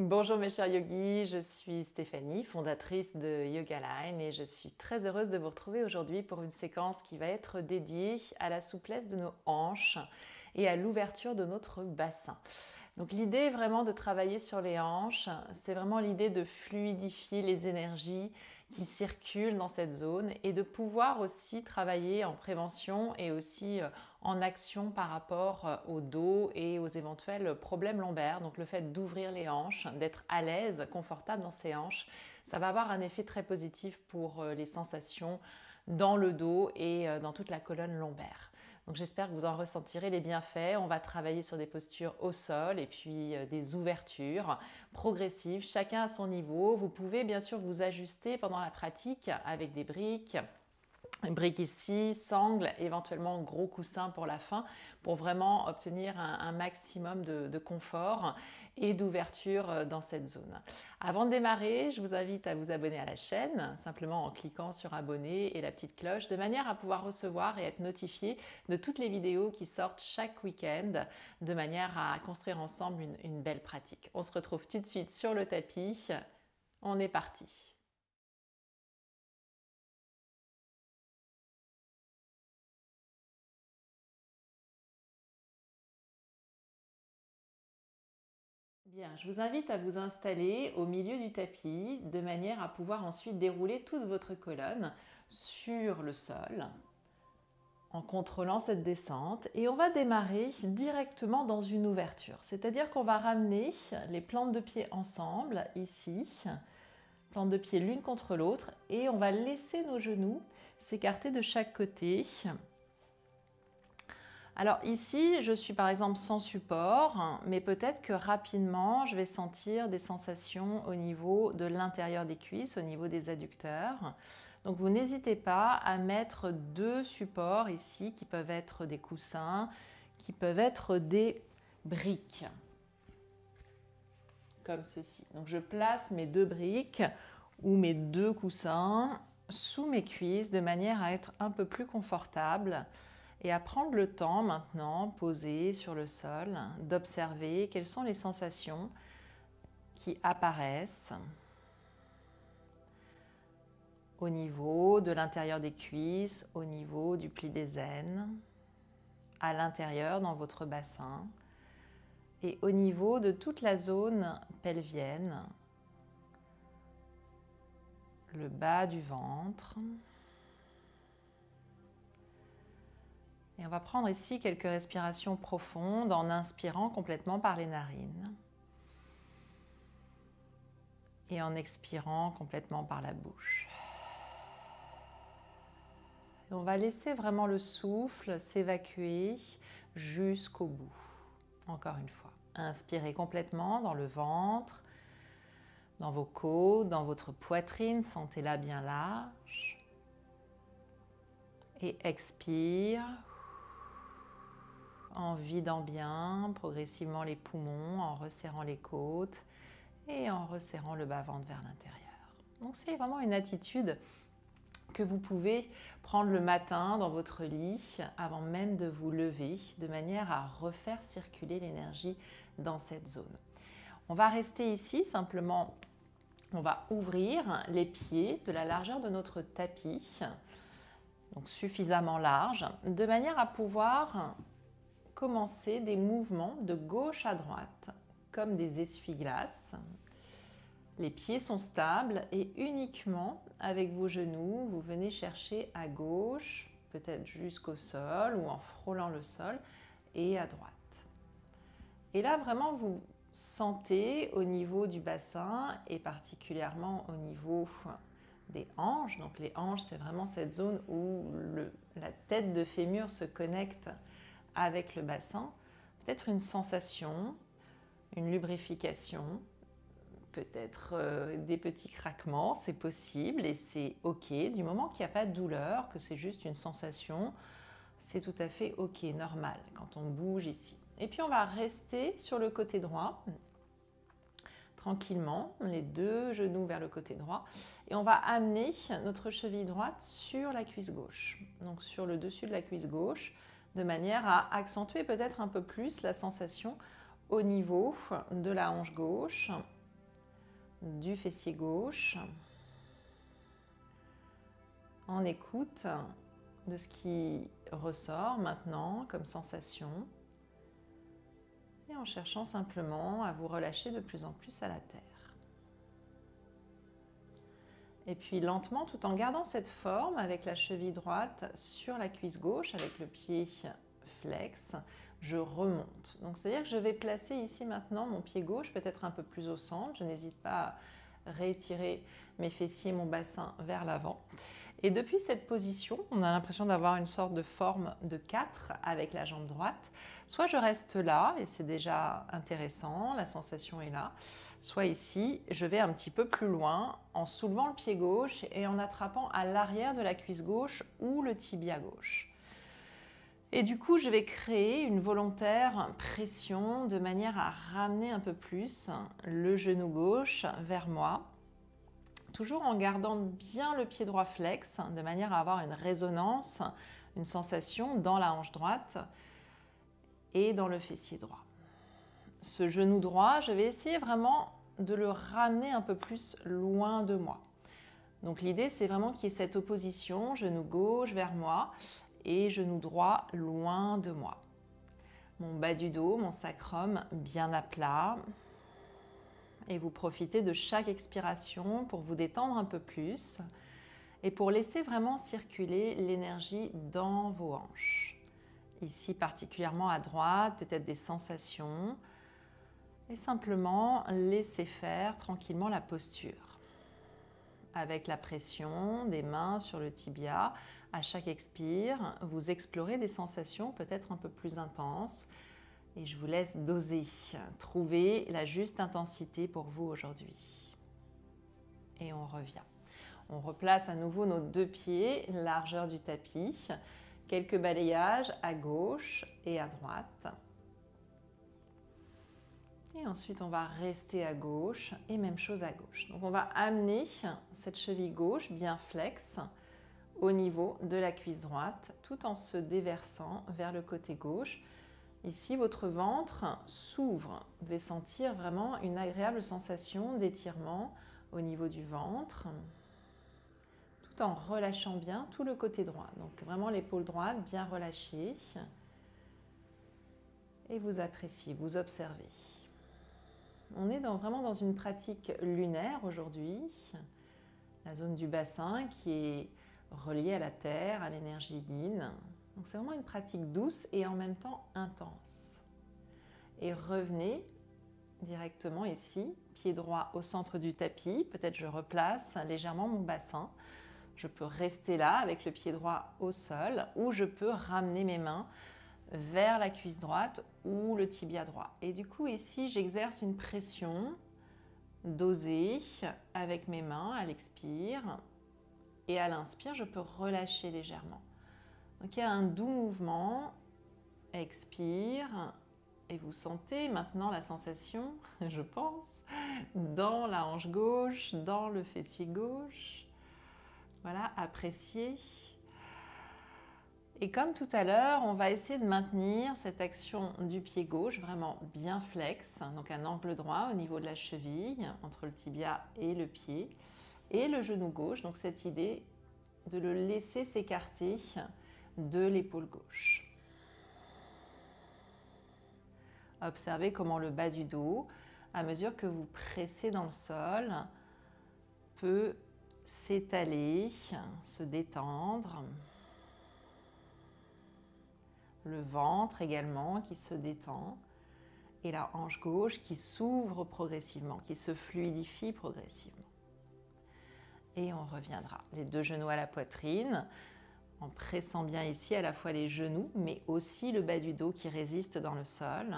Bonjour mes chers yogis, je suis Stéphanie, fondatrice de Yoga Line et je suis très heureuse de vous retrouver aujourd'hui pour une séquence qui va être dédiée à la souplesse de nos hanches et à l'ouverture de notre bassin. Donc l'idée est vraiment de travailler sur les hanches, c'est vraiment l'idée de fluidifier les énergies qui circulent dans cette zone et de pouvoir aussi travailler en prévention et aussi en action par rapport au dos et aux éventuels problèmes lombaires. Donc le fait d'ouvrir les hanches, d'être à l'aise, confortable dans ces hanches, ça va avoir un effet très positif pour les sensations dans le dos et dans toute la colonne lombaire. Donc j'espère que vous en ressentirez les bienfaits. On va travailler sur des postures au sol et puis des ouvertures progressives, chacun à son niveau. Vous pouvez bien sûr vous ajuster pendant la pratique avec des briques. Une brique ici, sangle, éventuellement gros coussin pour la fin, pour vraiment obtenir un maximum de confort et d'ouverture dans cette zone. Avant de démarrer, je vous invite à vous abonner à la chaîne, simplement en cliquant sur abonner et la petite cloche, de manière à pouvoir recevoir et être notifié de toutes les vidéos qui sortent chaque week-end, de manière à construire ensemble une belle pratique. On se retrouve tout de suite sur le tapis. On est parti. Bien, je vous invite à vous installer au milieu du tapis de manière à pouvoir ensuite dérouler toute votre colonne sur le sol en contrôlant cette descente et on va démarrer directement dans une ouverture. C'est-à-dire qu'on va ramener les plantes de pied ensemble ici, plantes de pied l'une contre l'autre et on va laisser nos genoux s'écarter de chaque côté. Alors ici, je suis par exemple sans support, mais peut-être que rapidement, je vais sentir des sensations au niveau de l'intérieur des cuisses, au niveau des adducteurs. Donc vous n'hésitez pas à mettre deux supports ici, qui peuvent être des coussins, qui peuvent être des briques, comme ceci. Donc je place mes deux briques ou mes deux coussins sous mes cuisses de manière à être un peu plus confortable et à prendre le temps maintenant, posé sur le sol, d'observer quelles sont les sensations qui apparaissent au niveau de l'intérieur des cuisses, au niveau du pli des aines, à l'intérieur dans votre bassin et au niveau de toute la zone pelvienne, le bas du ventre. Et on va prendre ici quelques respirations profondes en inspirant complètement par les narines et en expirant complètement par la bouche. Et on va laisser vraiment le souffle s'évacuer jusqu'au bout. Encore une fois, inspirez complètement dans le ventre, dans vos côtes, dans votre poitrine, sentez-la bien large. Et expire en vidant bien progressivement les poumons, en resserrant les côtes et en resserrant le bas-ventre vers l'intérieur. Donc c'est vraiment une attitude que vous pouvez prendre le matin dans votre lit avant même de vous lever, de manière à refaire circuler l'énergie dans cette zone. On va rester ici, simplement on va ouvrir les pieds de la largeur de notre tapis, donc suffisamment large, de manière à pouvoir commencer des mouvements de gauche à droite, comme des essuie-glaces. Les pieds sont stables et uniquement avec vos genoux, vous venez chercher à gauche, peut-être jusqu'au sol ou en frôlant le sol, et à droite. Et là, vraiment, vous sentez au niveau du bassin et particulièrement au niveau des hanches. Donc les hanches, c'est vraiment cette zone où la tête de fémur se connecte avec le bassin, peut-être une sensation, une lubrification, peut-être des petits craquements, c'est possible et c'est ok. Du moment qu'il n'y a pas de douleur, que c'est juste une sensation, c'est tout à fait ok, normal quand on bouge ici. Et puis on va rester sur le côté droit, tranquillement, les deux genoux vers le côté droit, et on va amener notre cheville droite sur la cuisse gauche, donc sur le dessus de la cuisse gauche, de manière à accentuer peut-être un peu plus la sensation au niveau de la hanche gauche du fessier gauche, en écoute de ce qui ressort maintenant comme sensation et en cherchant simplement à vous relâcher de plus en plus à la terre. Et puis lentement, tout en gardant cette forme avec la cheville droite sur la cuisse gauche, avec le pied flex, je remonte. Donc c'est-à-dire que je vais placer ici maintenant mon pied gauche peut-être un peu plus au centre. Je n'hésite pas à réétirer mes fessiers, mon bassin vers l'avant. Et depuis cette position, on a l'impression d'avoir une sorte de forme de 4 avec la jambe droite. Soit je reste là, et c'est déjà intéressant, la sensation est là. Soit ici, je vais un petit peu plus loin en soulevant le pied gauche et en attrapant à l'arrière de la cuisse gauche ou le tibia gauche. Et du coup, je vais créer une volontaire pression de manière à ramener un peu plus le genou gauche vers moi. Toujours en gardant bien le pied droit flex, de manière à avoir une résonance, une sensation dans la hanche droite et dans le fessier droit. Ce genou droit, je vais essayer vraiment de le ramener un peu plus loin de moi. Donc l'idée, c'est vraiment qu'il y ait cette opposition, genou gauche vers moi et genou droit loin de moi. Mon bas du dos, mon sacrum bien à plat. Et vous profitez de chaque expiration pour vous détendre un peu plus et pour laisser vraiment circuler l'énergie dans vos hanches. Ici particulièrement à droite, peut-être des sensations et simplement laisser faire tranquillement la posture. Avec la pression des mains sur le tibia, à chaque expire, vous explorez des sensations peut-être un peu plus intenses. Et je vous laisse doser, trouver la juste intensité pour vous aujourd'hui. Et on revient. On replace à nouveau nos deux pieds, largeur du tapis. Quelques balayages à gauche et à droite. Et ensuite, on va rester à gauche et même chose à gauche. Donc, on va amener cette cheville gauche bien flex au niveau de la cuisse droite tout en se déversant vers le côté gauche. Ici, votre ventre s'ouvre. Vous devez sentir vraiment une agréable sensation d'étirement au niveau du ventre, tout en relâchant bien tout le côté droit. Donc vraiment l'épaule droite bien relâchée. Et vous appréciez, vous observez. On est vraiment dans une pratique lunaire aujourd'hui. La zone du bassin qui est reliée à la terre, à l'énergie yin. Donc c'est vraiment une pratique douce et en même temps intense. Et revenez directement ici, pied droit au centre du tapis. Peut-être je replace légèrement mon bassin. Je peux rester là avec le pied droit au sol ou je peux ramener mes mains vers la cuisse droite ou le tibia droit. Et du coup ici, j'exerce une pression dosée avec mes mains à l'expire. Et à l'inspire, je peux relâcher légèrement. Donc il y a un doux mouvement, expire, et vous sentez maintenant la sensation, je pense, dans la hanche gauche, dans le fessier gauche. Voilà, appréciez. Et comme tout à l'heure, on va essayer de maintenir cette action du pied gauche vraiment bien flex, donc un angle droit au niveau de la cheville, entre le tibia et le pied, et le genou gauche, donc cette idée de le laisser s'écarter de l'épaule gauche. Observez comment le bas du dos, à mesure que vous pressez dans le sol, peut s'étaler, se détendre. Le ventre également qui se détend et la hanche gauche qui s'ouvre progressivement, qui se fluidifie progressivement. Et on reviendra. Les deux genoux à la poitrine, en pressant bien ici à la fois les genoux, mais aussi le bas du dos qui résiste dans le sol.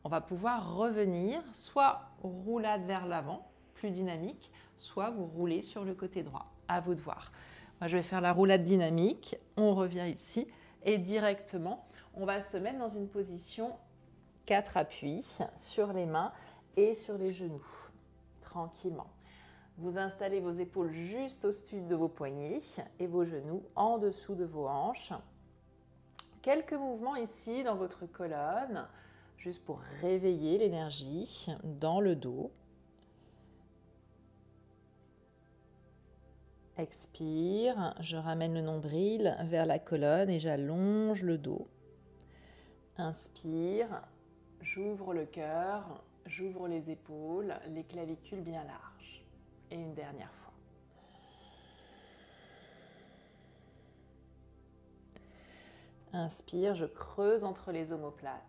On va pouvoir revenir, soit roulade vers l'avant, plus dynamique, soit vous roulez sur le côté droit. À vous de voir. Moi, je vais faire la roulade dynamique. On revient ici et directement, on va se mettre dans une position 4 appuis sur les mains et sur les genoux, tranquillement. Vous installez vos épaules juste au-dessus de vos poignets et vos genoux en dessous de vos hanches. Quelques mouvements ici dans votre colonne, juste pour réveiller l'énergie dans le dos. Expire, je ramène le nombril vers la colonne et j'allonge le dos. Inspire, j'ouvre le cœur, j'ouvre les épaules, les clavicules bien larges. Et une dernière fois. Inspire, je creuse entre les omoplates.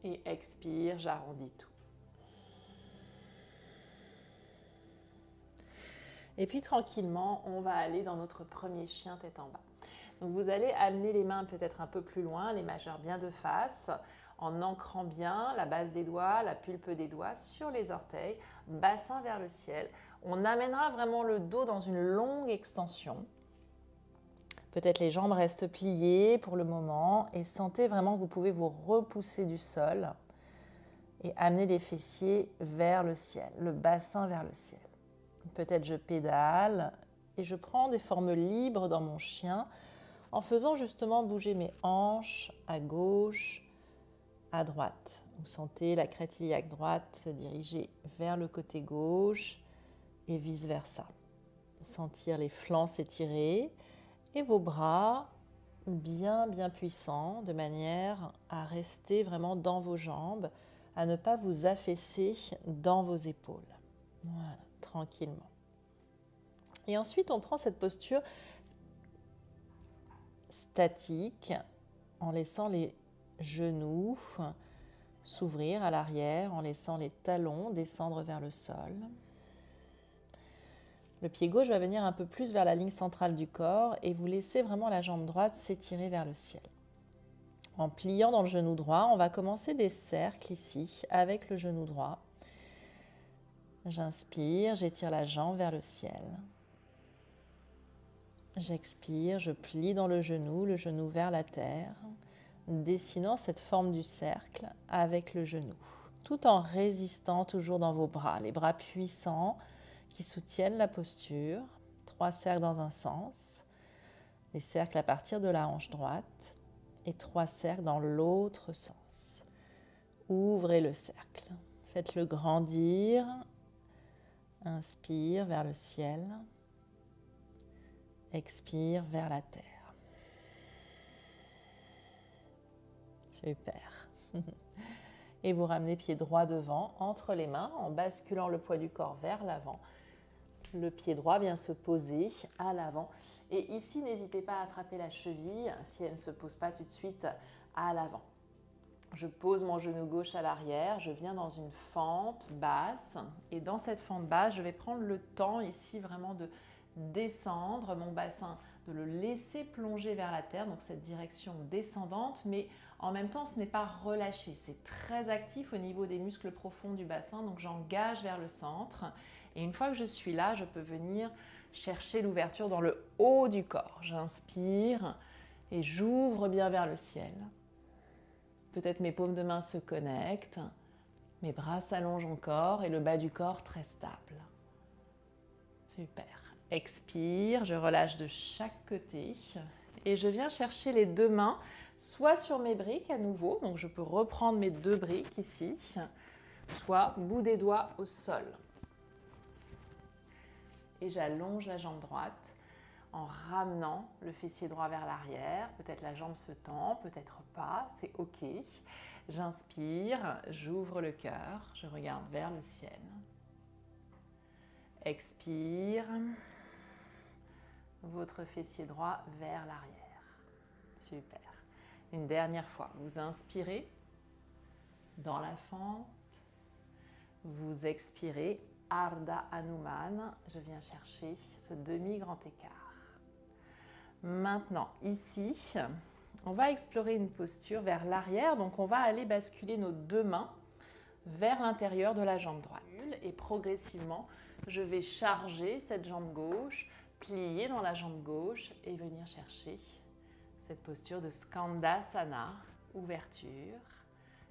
Et expire, j'arrondis tout. Et puis tranquillement, on va aller dans notre premier chien tête en bas. Donc vous allez amener les mains peut-être un peu plus loin, les majeurs bien de face, en ancrant bien la base des doigts, la pulpe des doigts sur les orteils, bassin vers le ciel. On amènera vraiment le dos dans une longue extension. Peut-être les jambes restent pliées pour le moment et sentez vraiment que vous pouvez vous repousser du sol et amener les fessiers vers le ciel, le bassin vers le ciel. Peut-être je pédale et je prends des formes libres dans mon chien en faisant justement bouger mes hanches à gauche, à droite. Vous sentez la crête iliaque droite se diriger vers le côté gauche et vice-versa. Sentir les flancs s'étirer et vos bras bien puissants de manière à rester vraiment dans vos jambes, à ne pas vous affaisser dans vos épaules. Voilà, tranquillement. Et ensuite, on prend cette posture statique en laissant les genoux s'ouvrir à l'arrière, en laissant les talons descendre vers le sol. Le pied gauche va venir un peu plus vers la ligne centrale du corps et vous laissez vraiment la jambe droite s'étirer vers le ciel. En pliant dans le genou droit, on va commencer des cercles ici avec le genou droit. J'inspire, j'étire la jambe vers le ciel. J'expire, je plie dans le genou vers la terre, dessinant cette forme du cercle avec le genou, tout en résistant toujours dans vos bras, les bras puissants qui soutiennent la posture. 3 cercles dans un sens, des cercles à partir de la hanche droite et 3 cercles dans l'autre sens. Ouvrez le cercle, faites-le grandir, inspire vers le ciel, expire vers la terre. Super. Et vous ramenez pied droit devant, entre les mains, en basculant le poids du corps vers l'avant. Le pied droit vient se poser à l'avant. Et ici, n'hésitez pas à attraper la cheville si elle ne se pose pas tout de suite à l'avant. Je pose mon genou gauche à l'arrière, je viens dans une fente basse. Et dans cette fente basse, je vais prendre le temps ici vraiment de descendre mon bassin, de le laisser plonger vers la terre, donc cette direction descendante, mais en même temps, ce n'est pas relâché, c'est très actif au niveau des muscles profonds du bassin, donc j'engage vers le centre. Et une fois que je suis là, je peux venir chercher l'ouverture dans le haut du corps. J'inspire et j'ouvre bien vers le ciel. Peut-être mes paumes de main se connectent, mes bras s'allongent encore et le bas du corps très stable. Super. Expire, je relâche de chaque côté et je viens chercher les 2 mains soit sur mes briques à nouveau, donc je peux reprendre mes 2 briques ici, soit bout des doigts au sol. Et j'allonge la jambe droite en ramenant le fessier droit vers l'arrière. Peut-être la jambe se tend, peut-être pas, c'est ok. J'inspire, j'ouvre le cœur, je regarde vers le ciel. Expire, votre fessier droit vers l'arrière. Super. Une dernière fois, vous inspirez dans la fente, vous expirez, Ardha Hanuman, je viens chercher ce demi-grand écart. Maintenant, ici, on va explorer une posture vers l'arrière, donc on va aller basculer nos 2 mains vers l'intérieur de la jambe droite. Et progressivement, je vais charger cette jambe gauche, plier dans la jambe gauche et venir chercher cette posture de Skandasana, ouverture.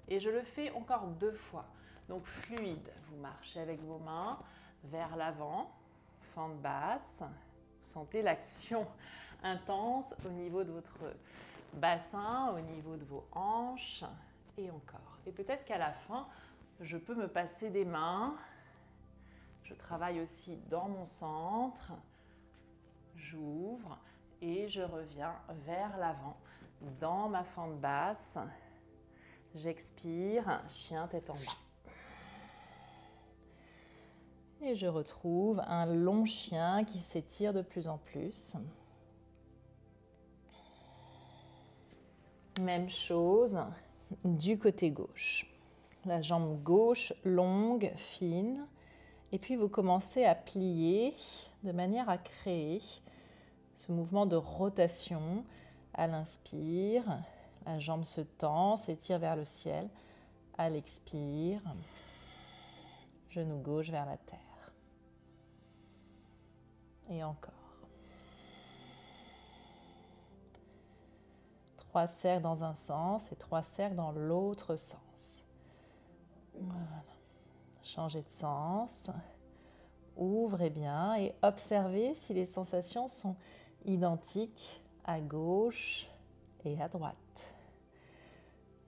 Et je le fais encore 2 fois. Donc fluide, vous marchez avec vos mains vers l'avant, fente basse. Vous sentez l'action intense au niveau de votre bassin, au niveau de vos hanches et encore. Et peut-être qu'à la fin, je peux me passer des mains. Je travaille aussi dans mon centre. J'ouvre et je reviens vers l'avant dans ma fente basse. J'expire, chien tête en bas. Et je retrouve un long chien qui s'étire de plus en plus. Même chose du côté gauche. La jambe gauche longue, fine. Et puis vous commencez à plier de manière à créer ce mouvement de rotation. À l'inspire, la jambe se tend, s'étire vers le ciel. À l'expire, genou gauche vers la terre. Et encore. 3 cercles dans un sens et 3 cercles dans l'autre sens. Voilà. Changez de sens. Ouvrez bien et observez si les sensations sont identiques à gauche et à droite.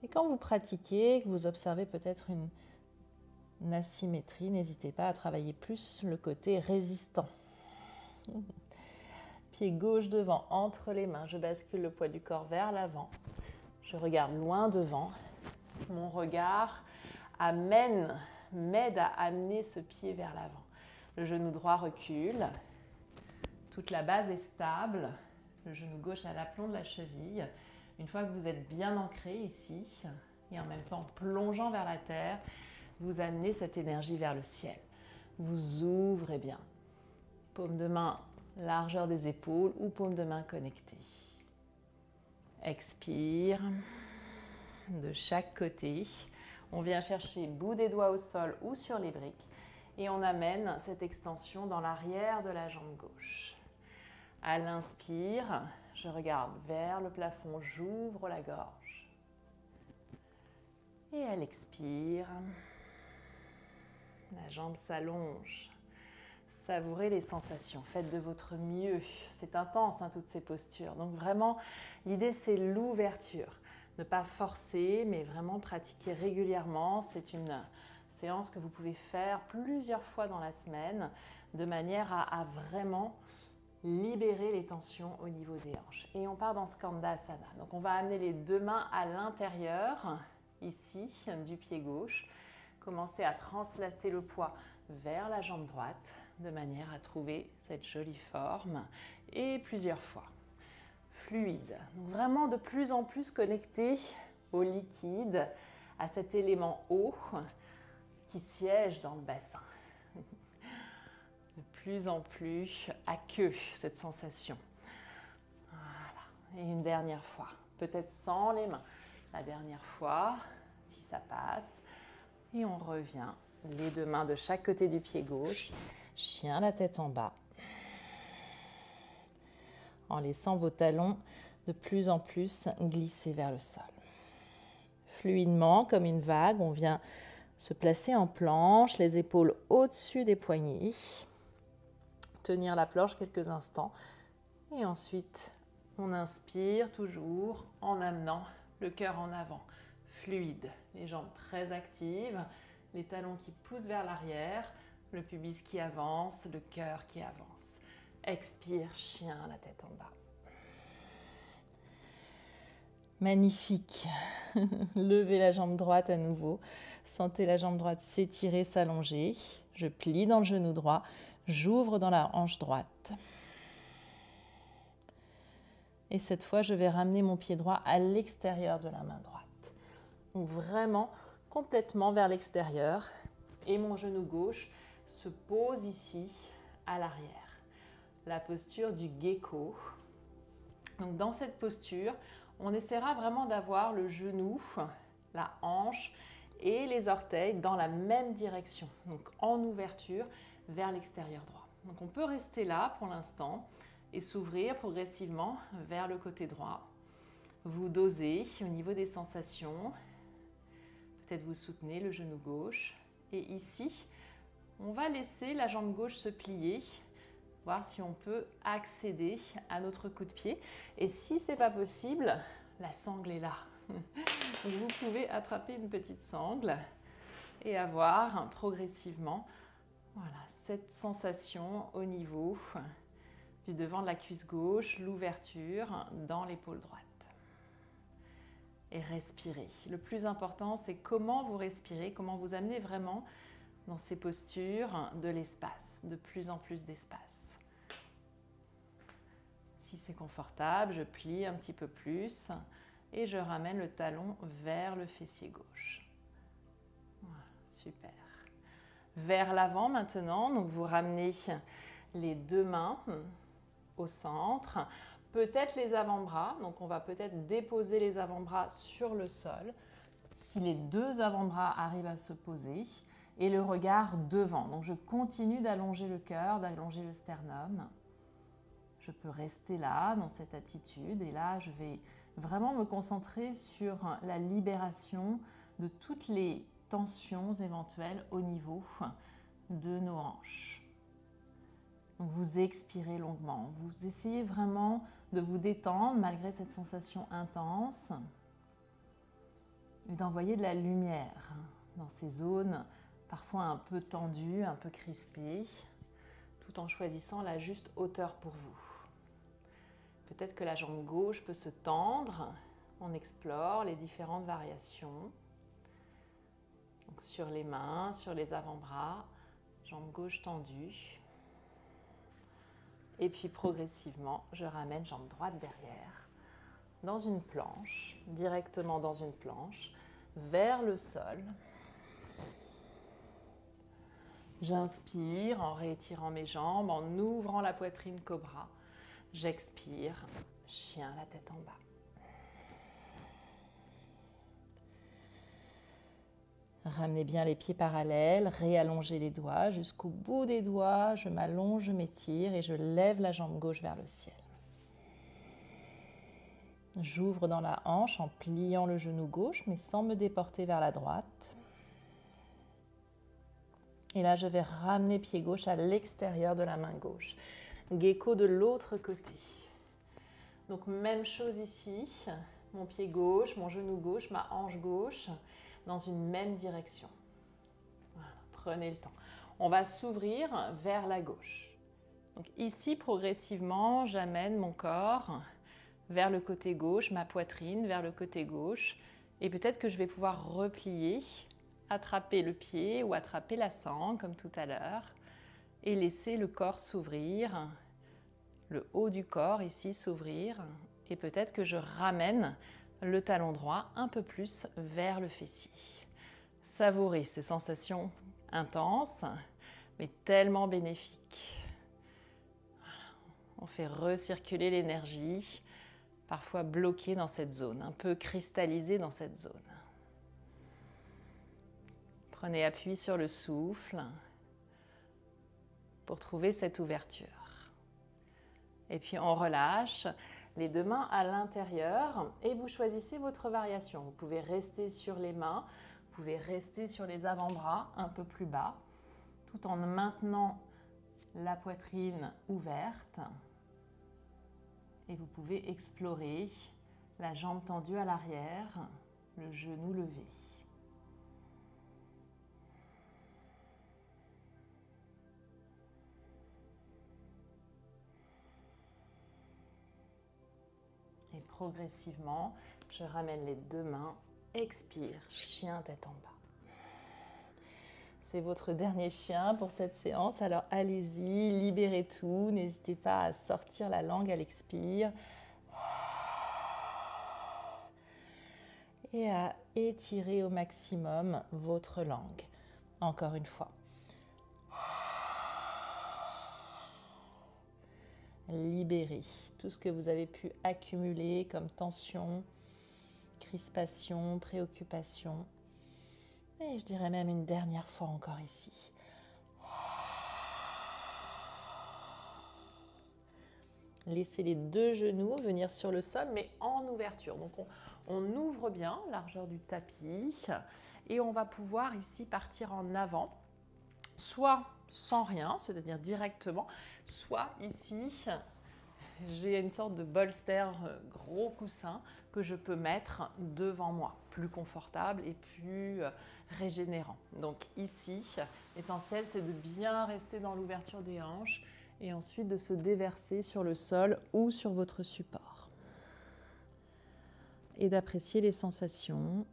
Et quand vous pratiquez, que vous observez peut-être une asymétrie, n'hésitez pas à travailler plus le côté résistant. Pied gauche devant, entre les mains, je bascule le poids du corps vers l'avant. Je regarde loin devant. Mon regard m'aide à amener ce pied vers l'avant. Le genou droit recule. Toute la base est stable. Le genou gauche à l'aplomb de la cheville. Une fois que vous êtes bien ancré ici, et en même temps plongeant vers la terre, vous amenez cette énergie vers le ciel. Vous ouvrez bien. Paume de main, largeur des épaules ou paume de main connectée. Expire. De chaque côté. On vient chercher bout des doigts au sol ou sur les briques. Et on amène cette extension dans l'arrière de la jambe gauche. À l'inspire, je regarde vers le plafond, j'ouvre la gorge. Et à l'expire, la jambe s'allonge. Savourez les sensations, faites de votre mieux. C'est intense, hein, toutes ces postures. Donc vraiment, l'idée c'est l'ouverture. Ne pas forcer, mais vraiment pratiquer régulièrement. C'est une séance que vous pouvez faire plusieurs fois dans la semaine, de manière à vraiment libérer les tensions au niveau des hanches. Et on part dans Skandasana. Donc on va amener les deux mains à l'intérieur, ici, du pied gauche. Commencez à translater le poids vers la jambe droite, de manière à trouver cette jolie forme, et plusieurs fois. Fluide. Donc vraiment de plus en plus connecté au liquide, à cet élément eau qui siège dans le bassin. De plus en plus à queue, cette sensation. Voilà. Et une dernière fois, peut-être sans les mains. La dernière fois, si ça passe. Et on revient, les deux mains de chaque côté du pied gauche. Chien, la tête en bas. En laissant vos talons de plus en plus glisser vers le sol. Fluidement, comme une vague, on vient se placer en planche, les épaules au-dessus des poignets. Tenir la planche quelques instants. Et ensuite, on inspire toujours en amenant le cœur en avant. Fluide, les jambes très actives, les talons qui poussent vers l'arrière, le pubis qui avance, le cœur qui avance. Expire, chien, la tête en bas. Magnifique. Levez la jambe droite à nouveau. Sentez la jambe droite s'étirer, s'allonger. Je plie dans le genou droit. J'ouvre dans la hanche droite. Et cette fois, je vais ramener mon pied droit à l'extérieur de la main droite. Donc vraiment complètement vers l'extérieur. Et mon genou gauche se pose ici à l'arrière. La posture du gecko. Donc dans cette posture, on essaiera vraiment d'avoir le genou, la hanche et les orteils dans la même direction, donc en ouverture vers l'extérieur droit. Donc on peut rester là pour l'instant et s'ouvrir progressivement vers le côté droit. Vous dosez au niveau des sensations. Peut-être vous soutenez le genou gauche. Et ici, on va laisser la jambe gauche se plier. Voir si on peut accéder à notre coup de pied. Et si ce n'est pas possible, la sangle est là. Donc vous pouvez attraper une petite sangle et avoir progressivement Voilà, cette sensation au niveau du devant de la cuisse gauche, l'ouverture dans l'épaule droite. Et respirez. Le plus important, c'est comment vous respirez, comment vous amenez vraiment dans ces postures de l'espace, de plus en plus d'espace. Si c'est confortable, je plie un petit peu plus et je ramène le talon vers le fessier gauche. Voilà, super. Vers l'avant maintenant, donc vous ramenez les deux mains au centre, peut-être les avant-bras, donc on va peut-être déposer les avant-bras sur le sol, si les deux avant-bras arrivent à se poser, et le regard devant. Donc je continue d'allonger le cœur, d'allonger le sternum. Je peux rester là, dans cette attitude, et là je vais vraiment me concentrer sur la libération de toutes les tensions éventuelles au niveau de nos hanches. Donc vous expirez longuement, vous essayez vraiment de vous détendre malgré cette sensation intense et d'envoyer de la lumière dans ces zones parfois un peu tendues, un peu crispées, tout en choisissant la juste hauteur pour vous. Peut-être que la jambe gauche peut se tendre, on explore les différentes variations. Donc sur les mains, sur les avant-bras, jambe gauche tendue. Et puis progressivement, je ramène jambe droite derrière, dans une planche, directement dans une planche, vers le sol. J'inspire en réétirant mes jambes, en ouvrant la poitrine cobra. J'expire, chien, la tête en bas. Ramenez bien les pieds parallèles, réallongez les doigts jusqu'au bout des doigts. Je m'allonge, je m'étire et je lève la jambe gauche vers le ciel. J'ouvre dans la hanche en pliant le genou gauche, mais sans me déporter vers la droite. Et là, je vais ramener pied gauche à l'extérieur de la main gauche. Gecko de l'autre côté. Donc, même chose ici. Mon pied gauche, mon genou gauche, ma hanche gauche, dans une même direction. Voilà, prenez le temps. On va s'ouvrir vers la gauche. Donc ici, progressivement, j'amène mon corps vers le côté gauche, ma poitrine vers le côté gauche. Et peut-être que je vais pouvoir replier, attraper le pied ou attraper la sangle, comme tout à l'heure, et laisser le corps s'ouvrir, le haut du corps ici s'ouvrir. Et peut-être que je ramène le talon droit un peu plus vers le fessier. Savourez ces sensations intenses, mais tellement bénéfiques. Voilà. On fait recirculer l'énergie, parfois bloquée dans cette zone, un peu cristallisée dans cette zone. Prenez appui sur le souffle pour trouver cette ouverture. Et puis on relâche les deux mains à l'intérieur et vous choisissez votre variation. Vous pouvez rester sur les mains, vous pouvez rester sur les avant-bras un peu plus bas, tout en maintenant la poitrine ouverte. Et vous pouvez explorer la jambe tendue à l'arrière, le genou levé. Et progressivement, je ramène les deux mains, expire, chien tête en bas. C'est votre dernier chien pour cette séance, alors allez-y, libérez tout, n'hésitez pas à sortir la langue à l'expire et à étirer au maximum votre langue. Encore une fois. Libérez tout ce que vous avez pu accumuler comme tension, crispation, préoccupation. Et je dirais même une dernière fois encore ici. Laissez les deux genoux venir sur le sol, mais en ouverture. Donc on ouvre bien largeur du tapis et on va pouvoir ici partir en avant, soit sans rien, c'est-à-dire directement, soit ici, j'ai une sorte de bolster, gros coussin que je peux mettre devant moi. plus confortable et plus régénérant. Donc ici, l'essentiel c'est de bien rester dans l'ouverture des hanches et ensuite de se déverser sur le sol ou sur votre support. Et d'apprécier les sensations.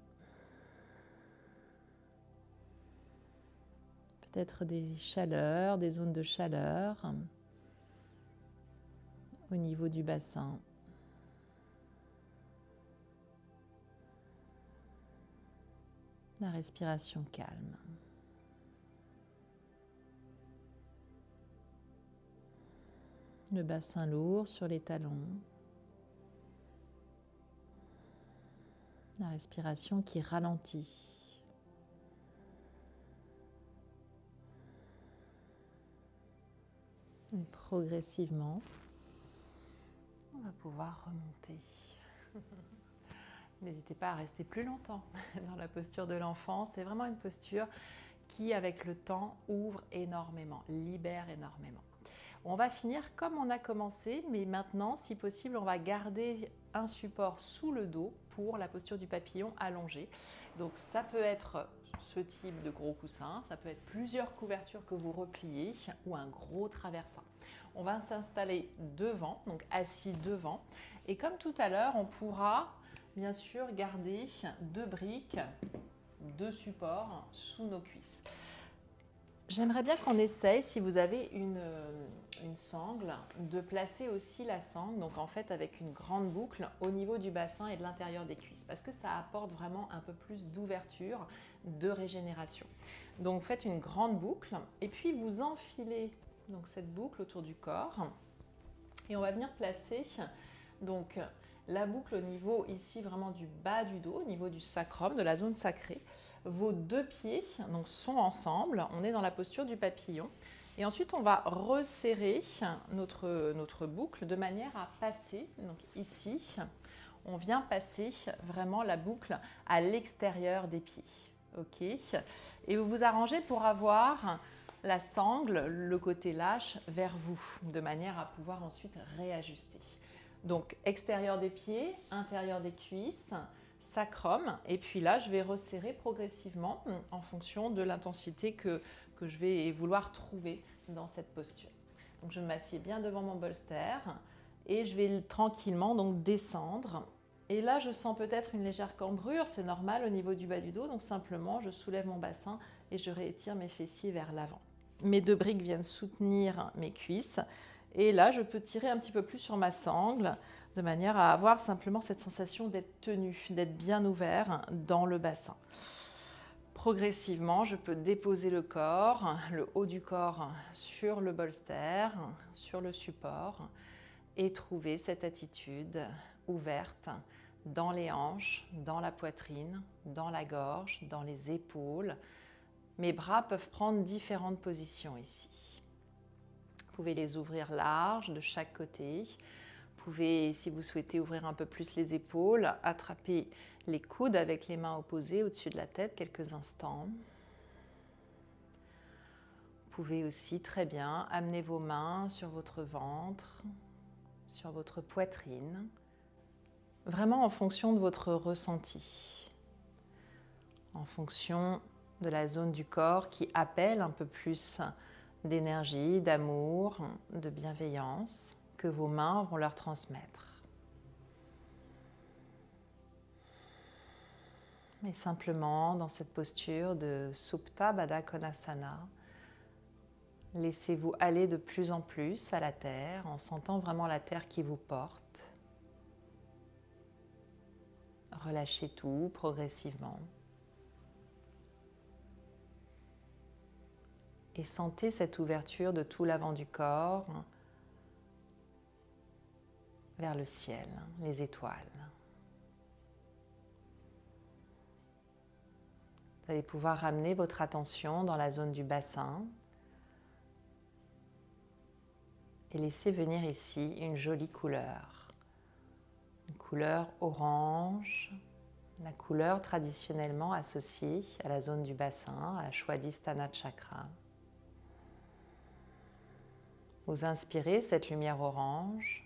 Peut-être des chaleurs, des zones de chaleur au niveau du bassin. La respiration calme. Le bassin lourd sur les talons. La respiration qui ralentit. Et progressivement, on va pouvoir remonter. N'hésitez pas à rester plus longtemps dans la posture de l'enfant. C'est vraiment une posture qui, avec le temps, ouvre énormément, libère énormément. On va finir comme on a commencé, mais maintenant, si possible, on va garder un support sous le dos pour la posture du papillon allongé. Donc ça peut être ce type de gros coussin, ça peut être plusieurs couvertures que vous repliez ou un gros traversin. On va s'installer devant, donc assis devant. Et comme tout à l'heure, on pourra bien sûr garder 2 briques, 2 supports sous nos cuisses. J'aimerais bien qu'on essaye, si vous avez une sangle, de placer aussi la sangle, donc en fait avec une grande boucle au niveau du bassin et de l'intérieur des cuisses, parce que ça apporte vraiment un peu plus d'ouverture, de régénération. Donc faites une grande boucle et puis vous enfilez donc cette boucle autour du corps et on va venir placer donc la boucle au niveau ici vraiment du bas du dos, au niveau du sacrum, de la zone sacrée. Vos 2 pieds donc, sont ensemble, on est dans la posture du papillon. Et ensuite, on va resserrer notre boucle de manière à passer, donc ici, on vient passer vraiment la boucle à l'extérieur des pieds. Ok. Et vous vous arrangez pour avoir la sangle, le côté lâche, vers vous, de manière à pouvoir ensuite réajuster. Donc extérieur des pieds, intérieur des cuisses, sacrum, et puis là je vais resserrer progressivement en fonction de l'intensité que je vais vouloir trouver dans cette posture. Donc je m'assieds bien devant mon bolster et je vais tranquillement donc descendre. Et là je sens peut-être une légère cambrure, c'est normal au niveau du bas du dos, donc simplement je soulève mon bassin et je réétire mes fessiers vers l'avant. Mes 2 briques viennent soutenir mes cuisses. Et là, je peux tirer un petit peu plus sur ma sangle de manière à avoir simplement cette sensation d'être tenu, d'être bien ouvert dans le bassin. Progressivement, je peux déposer le corps, le haut du corps sur le bolster, sur le support et trouver cette attitude ouverte dans les hanches, dans la poitrine, dans la gorge, dans les épaules. Mes bras peuvent prendre différentes positions ici. Vous pouvez les ouvrir large de chaque côté. Vous pouvez, si vous souhaitez ouvrir un peu plus les épaules, attraper les coudes avec les mains opposées au-dessus de la tête quelques instants. Vous pouvez aussi très bien amener vos mains sur votre ventre, sur votre poitrine, vraiment en fonction de votre ressenti, en fonction de la zone du corps qui appelle un peu plus d'énergie, d'amour, de bienveillance que vos mains vont leur transmettre. Et simplement, dans cette posture de Supta Baddha Konasana, laissez-vous aller de plus en plus à la terre, en sentant vraiment la terre qui vous porte. Relâchez tout progressivement. Et sentez cette ouverture de tout l'avant du corps vers le ciel, les étoiles. Vous allez pouvoir ramener votre attention dans la zone du bassin et laisser venir ici une jolie couleur. Une couleur orange, la couleur traditionnellement associée à la zone du bassin, à Swadhisthana Chakra. Vous inspirez cette lumière orange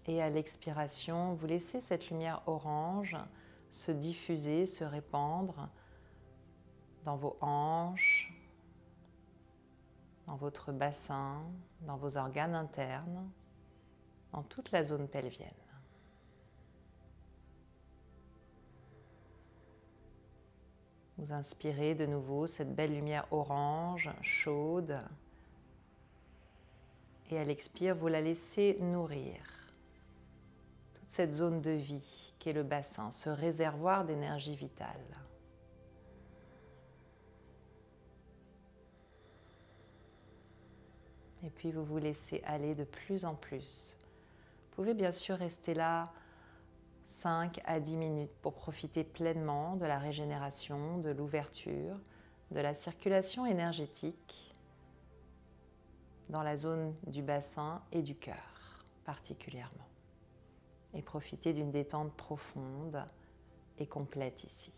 Et à l'expiration, vous laissez cette lumière orange se diffuser, se répandre dans vos hanches, dans votre bassin, dans vos organes internes, dans toute la zone pelvienne. Vous inspirez de nouveau cette belle lumière orange, chaude. Et à l'expire, vous la laissez nourrir. Toute cette zone de vie qu'est le bassin, ce réservoir d'énergie vitale. Et puis vous vous laissez aller de plus en plus. Vous pouvez bien sûr rester là 5 à 10 minutes pour profiter pleinement de la régénération, de l'ouverture, de la circulation énergétique dans la zone du bassin et du cœur particulièrement. Et profiter d'une détente profonde et complète ici.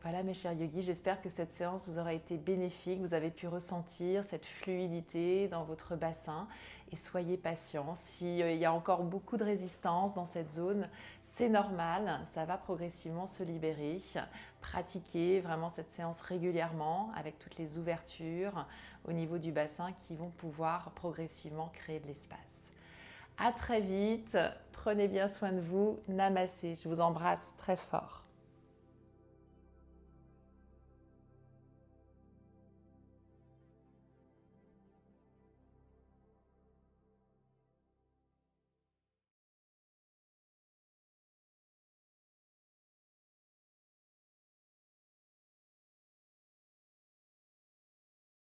Voilà mes chers yogis, j'espère que cette séance vous aura été bénéfique, vous avez pu ressentir cette fluidité dans votre bassin et soyez patients. S'il y a encore beaucoup de résistance dans cette zone, c'est normal, ça va progressivement se libérer. Pratiquez vraiment cette séance régulièrement avec toutes les ouvertures au niveau du bassin qui vont pouvoir progressivement créer de l'espace. À très vite, prenez bien soin de vous, Namasté, je vous embrasse très fort.